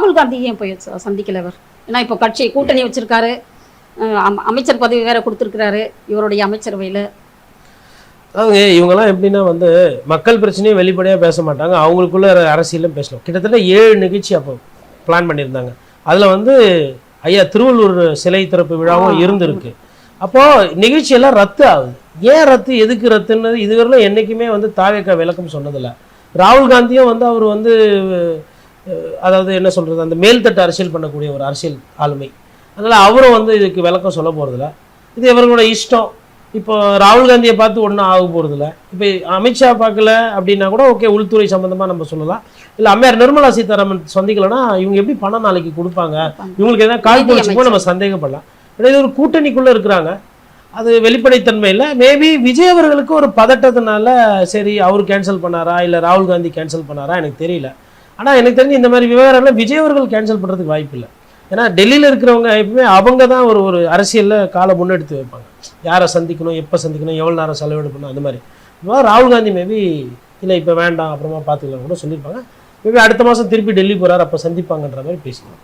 ராகுல் காந்தி ஏன் போய் சந்திக்கல அவர்? ஏன்னா இப்போ கட்சி கூட்டணி வச்சிருக்காரு, அமைச்சர் பதவி வேற கொடுத்துருக்கிறாரு இவருடைய அமைச்சரவையில். அதாவது இவங்கெல்லாம் எப்படின்னா வந்து மக்கள் பிரச்சனையும் வெளிப்படையாக பேச மாட்டாங்க, அவங்களுக்குள்ள அரசியலும் பேசலாம். கிட்டத்தட்ட 7 நிகழ்ச்சி அப்போ பிளான் பண்ணியிருந்தாங்க. அதில் வந்து ஐயா திருவள்ளூர் சிலை திறப்பு விழாவும் இருந்திருக்கு. அப்போது நிகழ்ச்சியெல்லாம் ரத்து ஆகுது. ஏன் ரத்து, எதுக்கு ரத்துன்னு இதுவரையிலும் என்றைக்குமே வந்து தாவேக்கா விளக்கம் சொன்னதில்லை. ராகுல் காந்தியும் வந்து அவர் வந்து அதாவது என்ன சொல்கிறது, அந்த மேல்தட்டு அரசியல் பண்ணக்கூடிய ஒரு அரசியல் ஆளுமை. அதனால் அவரும் வந்து இதுக்கு விளக்கம் சொல்ல போகிறதில்ல. இது இவர்களோட இஷ்டம். இப்போ ராகுல் காந்தியை பார்த்து ஒன்றும் ஆக போகிறதில்ல. இப்போ அமித்ஷா பார்க்கல அப்படின்னா கூட ஓகே, உள்துறை சம்மந்தமாக நம்ம சொல்லலாம். இல்லை அம்மையார் நிர்மலா சீதாராமன் சந்திக்கலன்னா இவங்க எப்படி பணம் நாளைக்கு கொடுப்பாங்க, இவங்களுக்கு எதாவது கால் போச்சுப்போ நம்ம சந்தேகப்படலாம். இது ஒரு கூட்டணிக்குள்ளே இருக்கிறாங்க, அது வெளிப்படைத்தன்மை இல்லை. மேபி விஜய் அவர்களுக்கு ஒரு பதட்டத்தினால சரி அவர் கேன்சல் பண்ணாரா இல்லை ராகுல் காந்தி கேன்சல் பண்ணாரா எனக்கு தெரியல. ஆனால் எனக்கு தெரிஞ்சு இந்த மாதிரி விவகாரம்லாம் விஜய் அவர்கள் கேன்சல் பண்ணுறதுக்கு வாய்ப்பு இல்லை. ஏன்னா டெல்லியில் இருக்கிறவங்க எப்பவுமே அவங்க தான் ஒரு அரசியலில் காலை முன்னெடுத்து வைப்பாங்க. யாரை சந்திக்கணும், எப்போ சந்திக்கணும், எவ்வளோ நேரம் செலவிட பண்ணணும், அந்த மாதிரி. ராகுல் காந்தி மேபி இல்லை இப்போ வேண்டாம் அப்புறமா பார்த்துக்கலாம் கூட சொல்லியிருப்பாங்க. மேபி அடுத்த மாதம் திருப்பி டெல்லி போகிறார், அப்போ சந்திப்பாங்கன்ற மாதிரி பேசிக்கலாம்.